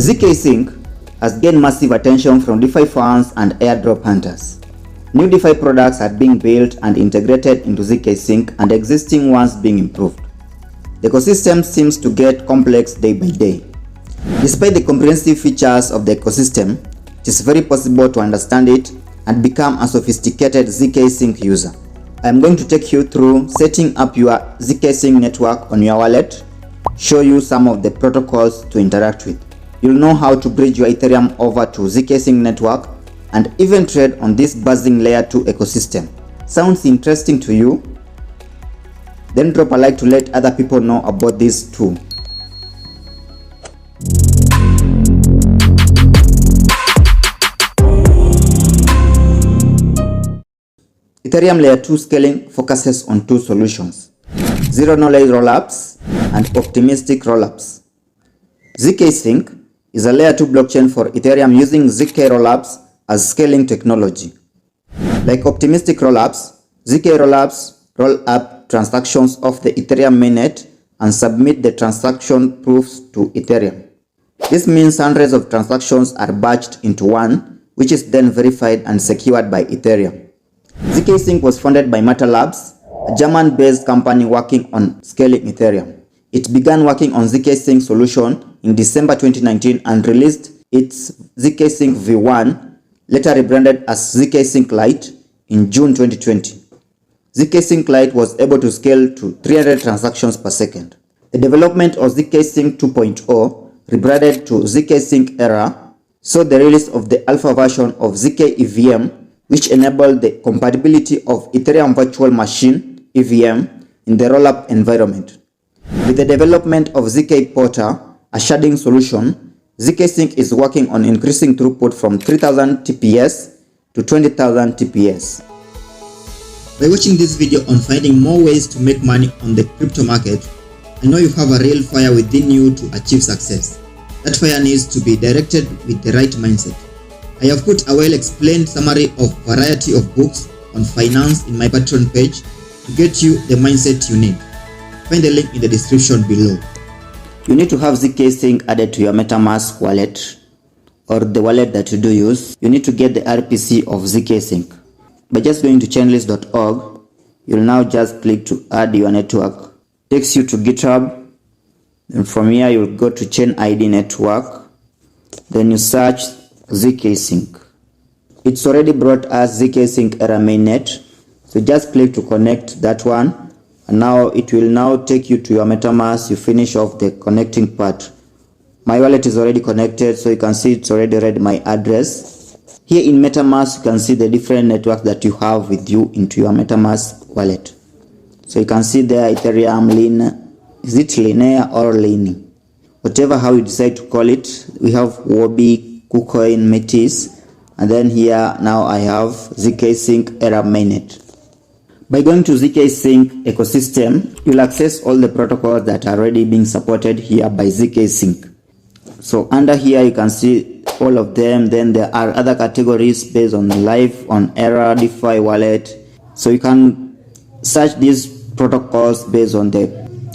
ZkSync has gained massive attention from DeFi fans and airdrop hunters. New DeFi products are being built and integrated into ZkSync, and existing ones being improved. The ecosystem seems to get complex day by day. Despite the comprehensive features of the ecosystem, it is very possible to understand it and become a sophisticated ZkSync user. I am going to take you through setting up your ZkSync network on your wallet, show you some of the protocols to interact with. You'll know how to bridge your Ethereum over to ZkSync network and even trade on this buzzing layer 2 ecosystem. Sounds interesting to you? Then drop a like to let other people know about this too. Ethereum layer 2 scaling focuses on two solutions: zero-knowledge rollups and optimistic rollups. ZkSync is a layer 2 blockchain for Ethereum using zk-rollups as scaling technology. Like optimistic rollups, zk-rollups roll up transactions off the Ethereum mainnet and submit the transaction proofs to Ethereum. This means hundreds of transactions are batched into one, which is then verified and secured by Ethereum. ZkSync was founded by Metamask, a German-based company working on scaling Ethereum. It began working on ZkSync solution in December 2019 and released its ZkSync v1, later rebranded as ZkSync Lite, in June 2020. ZkSync Lite was able to scale to 300 transactions per second. The development of ZkSync 2.0, rebranded to ZkSync Era, saw the release of the alpha version of ZkEVM, which enabled the compatibility of Ethereum Virtual Machine (EVM) in the rollup environment. With the development of ZK Porter, a sharding solution, ZkSync is working on increasing throughput from 3000 TPS to 20,000 TPS. By watching this video on finding more ways to make money on the crypto market, I know you have a real fire within you to achieve success. That fire needs to be directed with the right mindset. I have put a well-explained summary of variety of books on finance in my Patreon page to get you the mindset you need. Find the link in the description below. You need to have ZkSync added to your Metamask wallet or the wallet that you do use. You need to get the RPC of ZkSync. By just going to chainlist.org, you'll now just click to add your network. It takes you to GitHub. And from here, you'll go to Chain ID network. Then you search ZkSync. It's already brought us ZkSync Era Mainnet. So just click to connect that one. And now it will now take you to your Metamask. You finish off the connecting part. My wallet is already connected, so you can see it's already read my address. Here in Metamask, you can see the different networks that you have with you into your Metamask wallet. So you can see there Ethereum, is it linear or linear? Whatever how you decide to call it. We have Wobi, KUCOIN, Metis, and then here now I have ZkSync Era Mainnet. By going to ZkSync ecosystem, you'll access all the protocols that are already being supported here by ZkSync. So under here you can see all of them. Then there are other categories based on live, on Era, DeFi wallet. So you can search these protocols based on the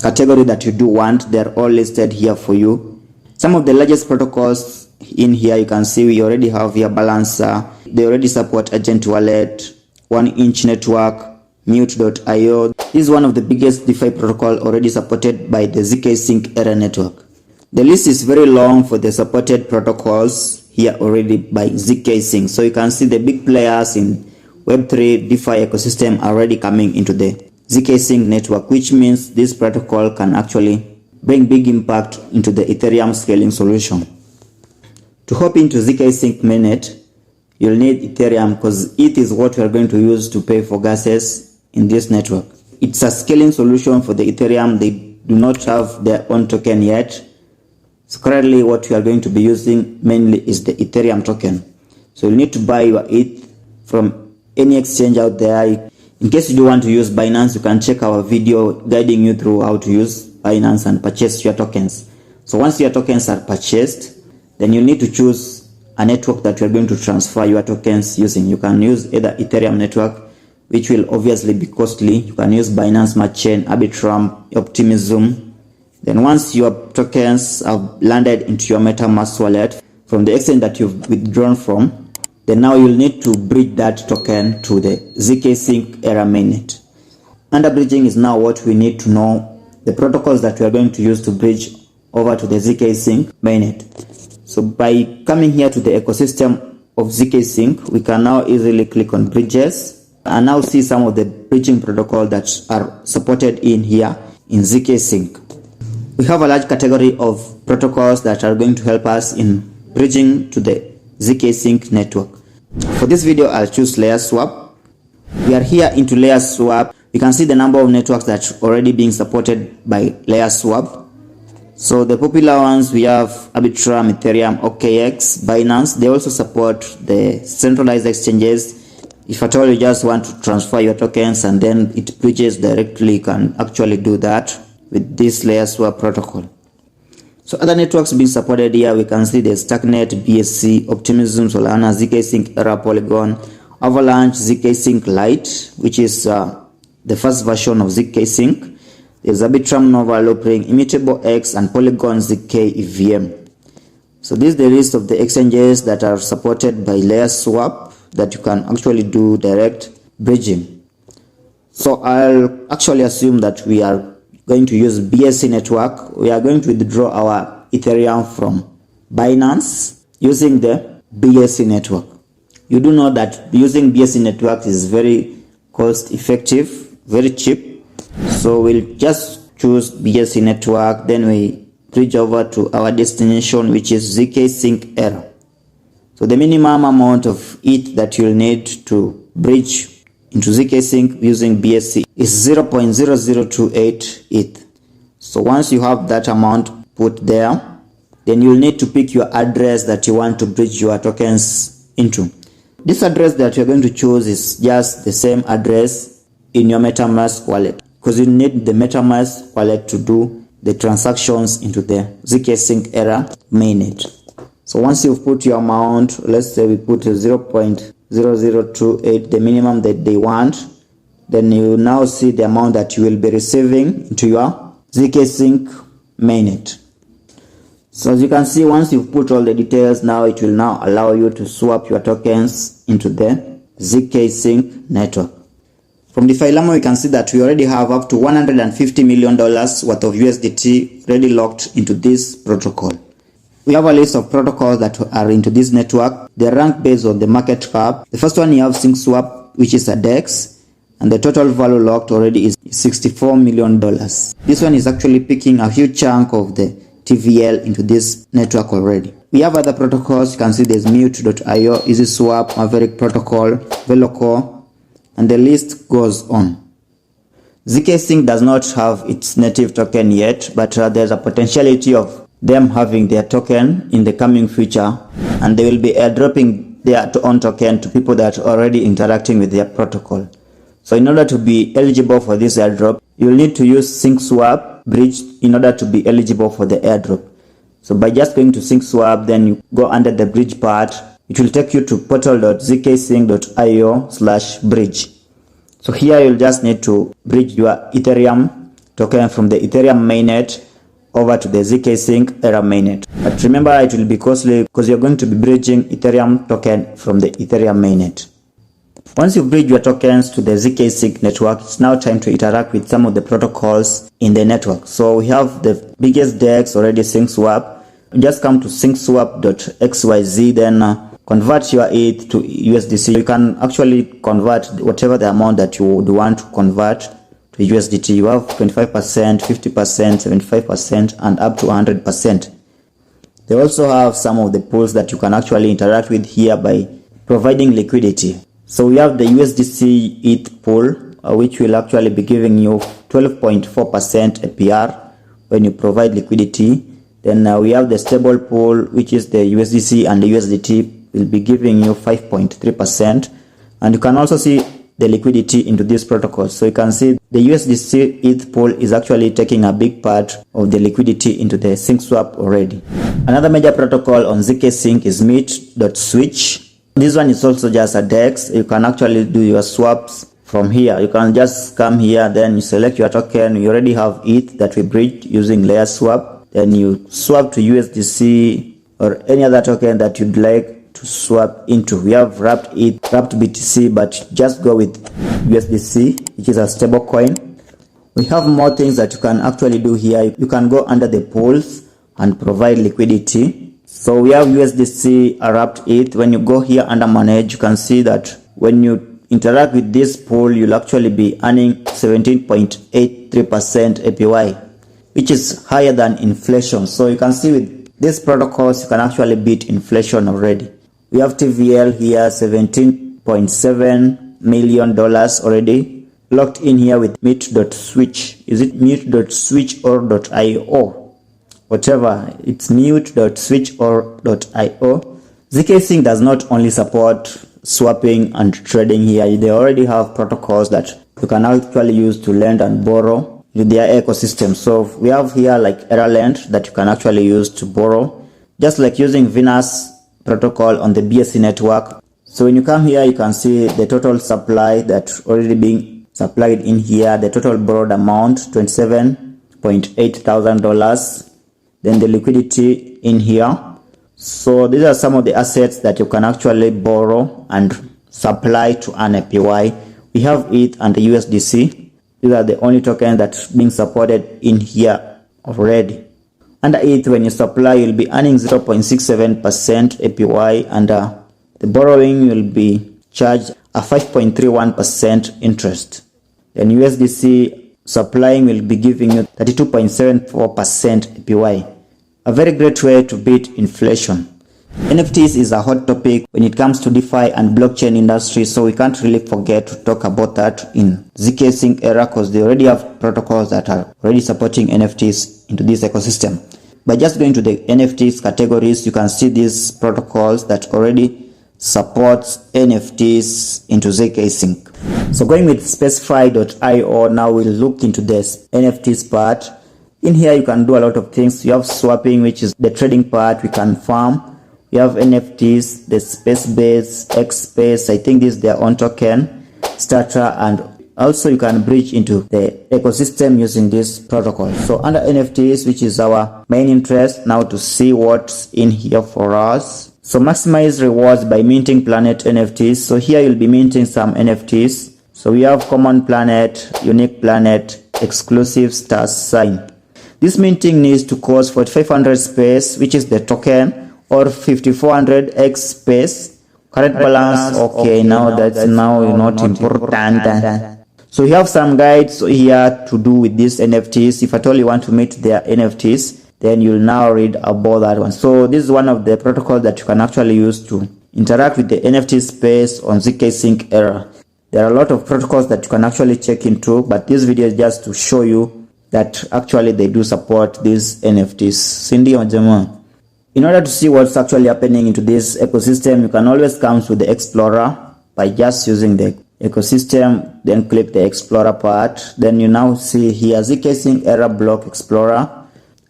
category that you do want. They're all listed here for you. Some of the largest protocols in here you can see we already have here Balancer. They already support Agent Wallet, 1inch Network, Mute.io. This is one of the biggest DeFi protocol already supported by the ZkSync Era network. The list is very long for the supported protocols here already by ZkSync. So you can see the big players in Web3 DeFi ecosystem are already coming into the ZkSync network, which means this protocol can actually bring big impact into the Ethereum scaling solution. To hop into ZkSync mainnet, you'll need Ethereum because it is what we are going to use to pay for gases in this network. It's a scaling solution for the Ethereum. They do not have their own token yet. So currently what we are going to be using mainly is the Ethereum token. So you'll need to buy your ETH from any exchange out there. In case you do want to use Binance, you can check our video guiding you through how to use Binance and purchase your tokens. So once your tokens are purchased, then you need to choose a network that you're going to transfer your tokens using. You can use either Ethereum network, which will obviously be costly. You can use Binance Smart Chain, Arbitrage, Optimism, Then once your tokens have landed into your Metamask wallet from the exchange that you've withdrawn from, then now you'll need to bridge that token to the ZkSync Era mainnet. Under bridging is now what we need to know, the protocols that we are going to use to bridge over to the ZkSync mainnet. So by coming here to the ecosystem of ZkSync, we can now easily click on bridges and now see some of the bridging protocols that are supported in here in ZkSync. We have a large category of protocols that are going to help us in bridging to the ZkSync network. For this video, I'll choose layer swap. We are here into layer swap. You can see the number of networks that are already being supported by layer swap. So the popular ones, we have Arbitrage, Ethereum, OKX, Binance. They also support the centralized exchanges. If at all you just want to transfer your tokens and then it bridges directly, you can actually do that with this layer swap protocol. So other networks being supported here, we can see the Starknet, BSC, Optimism, Solana, ZkSync Era, Polygon, Avalanche, ZkSync Lite, which is the first version of ZkSync. There's Arbitrum, Nova, Loopring, Immutable X, and Polygon ZkEVM. So this is the list of the exchanges that are supported by layer swap that you can actually do direct bridging. So I'll actually assume that we are going to use BSC network. We are going to withdraw our Ethereum from Binance using the BSC network. You do know that using BSC network is very cost effective, very cheap. So we'll just choose BSC network, then we bridge over to our destination, which is ZkSync Era. So the minimum amount of ETH that you'll need to bridge into ZkSync using BSC is 0.0028 ETH. So once you have that amount put there, then you'll need to pick your address that you want to bridge your tokens into. This address that you're going to choose is just the same address in your Metamask wallet, because you need the Metamask wallet to do the transactions into the ZkSync Era mainnet. So once you've put your amount, let's say we put 0.0028, the minimum that they want, then you now see the amount that you will be receiving into your ZkSync mainnet. So as you can see, once you've put all the details, now it will now allow you to swap your tokens into the ZkSync network. From the Filamo, we can see that we already have up to $150 million worth of USDT already locked into this protocol. We have a list of protocols that are into this network. They are ranked based on the market cap. The first one, you have SyncSwap, which is a DEX, and the total value locked already is $64 million. This one is actually picking a huge chunk of the TVL into this network already. We have other protocols. You can see there's Mute.io, EasySwap, Maverick Protocol, Veloco, and the list goes on. ZkSync does not have its native token yet, but there's a potentiality of them having their token in the coming future, and they will be airdropping their own token to people that are already interacting with their protocol. So in order to be eligible for this airdrop, you'll need to use SyncSwap bridge in order to be eligible for the airdrop. So by just going to SyncSwap, then you go under the bridge part, it will take you to portal.zksync.io/bridge. So here you'll just need to bridge your Ethereum token from the Ethereum mainnet over to the ZkSync Era mainnet. But remember, it will be costly because you're going to be bridging Ethereum token from the Ethereum mainnet. Once you bridge your tokens to the ZkSync network, it's now time to interact with some of the protocols in the network. So we have the biggest DEX already, SyncSwap. You just come to syncswap.xyz, then convert your ETH to USDC. You can actually convert whatever the amount that you would want to convert to USDT. You have 25%, 50%, 75%, and up to 100%. They also have some of the pools that you can actually interact with here by providing liquidity. So we have the USDC ETH pool, which will actually be giving you 12.4% APR when you provide liquidity. Then we have the stable pool, which is the USDC and the USDT will be giving you 5.3%. And you can also see the liquidity into this protocol. So you can see the USDC ETH pool is actually taking a big part of the liquidity into the SyncSwap already. Another major protocol on ZkSync is Meet.Switch. This one is also just a DEX. You can actually do your swaps from here. You can just come here, then you select your token. You already have ETH that we bridged using layer swap. Then you swap to USDC or any other token that you'd like to swap into. We have wrapped ETH, wrapped BTC, but just go with USDC, which is a stable coin. We have more things that you can actually do here. You can go under the pools and provide liquidity. So we have USDC, wrapped ETH. When you go here under manage, you can see that when you interact with this pool, you'll actually be earning 17.83% APY, which is higher than inflation. So you can see with these protocols, you can actually beat inflation already. We have TVL here, $17.7 million already locked in here with mute.switch. Is it mute.switch or .io? Whatever, it's mute.switch or .io. ZkSync does not only support swapping and trading here. They already have protocols that you can actually use to lend and borrow with their ecosystem. So we have here like ErrorLend that you can actually use to borrow, just like using Venus protocol on the BSC network. So when you come here, you can see the total supply that's already being supplied in here, the total borrowed amount, $27.8 thousand. Then the liquidity in here. So these are some of the assets that you can actually borrow and supply to earn APY. We have ETH and the USDC. These are the only tokens that's being supported in here already. Under ETH, when you supply, you'll be earning 0.67% APY, and the borrowing will be charged a 5.31% interest. Then USDC supplying will be giving you 32.74% APY. A very great way to beat inflation. NFTs is a hot topic when it comes to DeFi and blockchain industry, so we can't really forget to talk about that in ZkSync era, because they already have protocols that are already supporting NFTs into this ecosystem. By just going to the NFTs categories, you can see these protocols that already supports NFTs into ZkSync. So going with specify.io, now we'll look into this NFTs part. In here, you can do a lot of things. You have swapping, which is the trading part. We can farm. You have NFTs, the space base, X space. I think this is their own token, starter, and also you can bridge into the ecosystem using this protocol. So under NFTs, which is our main interest, now to see what's in here for us. So maximize rewards by minting planet NFTs. So here you'll be minting some NFTs. So we have common planet, unique planet, exclusive star sign. This minting needs to cost 4500 space, which is the token, or 5400 X space. Current balance, okay, now that's now not important. So we have some guides here to do with these NFTs. If at all you want to meet their NFTs, then you'll now read about that one. So this is one of the protocols that you can actually use to interact with the NFT space on ZkSync era. There are a lot of protocols that you can actually check into, but this video is just to show you that actually they do support these NFTs. Cindy Ojema. In order to see what's actually happening into this ecosystem, you can always come to the Explorer by just using the ecosystem, then click the Explorer part. Then you now see here ZkSync Era Block Explorer.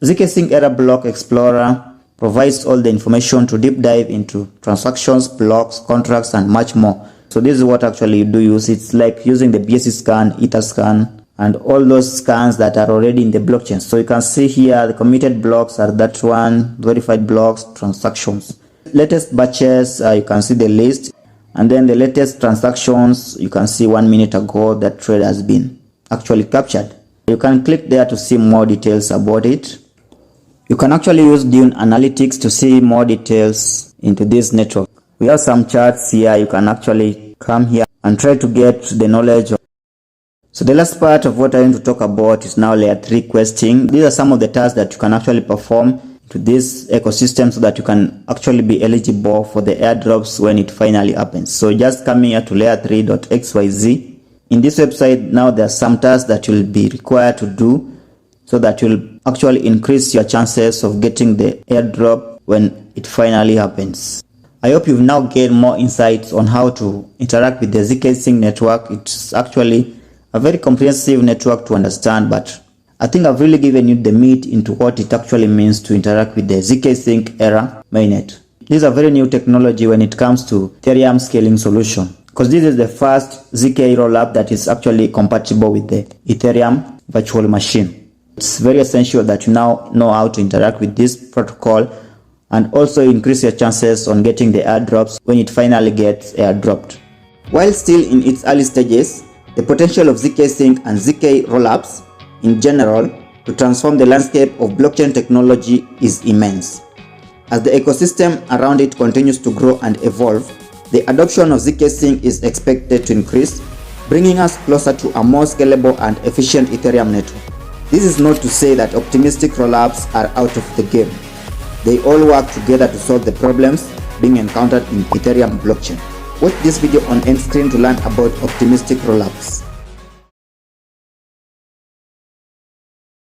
ZkSync Era Block Explorer provides all the information to deep dive into transactions, blocks, contracts, and much more. So this is what actually you do use. It's like using the BSC scan, Etherscan, and all those scans that are already in the blockchain. So you can see here the committed blocks are that one, verified blocks, transactions. Latest batches, you can see the list, and then the latest transactions, you can see 1 minute ago that trade has been actually captured. You can click there to see more details about it. You can actually use Dune Analytics to see more details into this network. We have some charts here. You can actually come here and try to get the knowledge of. So the last part of what I want to talk about is now layer 3 questing. These are some of the tasks that you can actually perform to this ecosystem so that you can actually be eligible for the airdrops when it finally happens. So just come here to layer3.xyz. In this website now there are some tasks that you'll be required to do so that you'll actually increase your chances of getting the airdrop when it finally happens. I hope you've now gained more insights on how to interact with the ZkSync network. It's actually a very comprehensive network to understand, but I think I've really given you the meat into what it actually means to interact with the ZkSync era mainnet. This is a very new technology when it comes to Ethereum scaling solution. because this is the first ZK rollup that is actually compatible with the Ethereum virtual machine. It's very essential that you now know how to interact with this protocol and also increase your chances on getting the airdrops when it finally gets airdropped. While still in its early stages, the potential of ZkSync and ZK rollups in general to transform the landscape of blockchain technology is immense. As the ecosystem around it continues to grow and evolve, the adoption of ZkSync is expected to increase, bringing us closer to a more scalable and efficient Ethereum network. This is not to say that optimistic rollups are out of the game. They all work together to solve the problems being encountered in Ethereum blockchain. Watch this video on end screen to learn about optimistic rollups.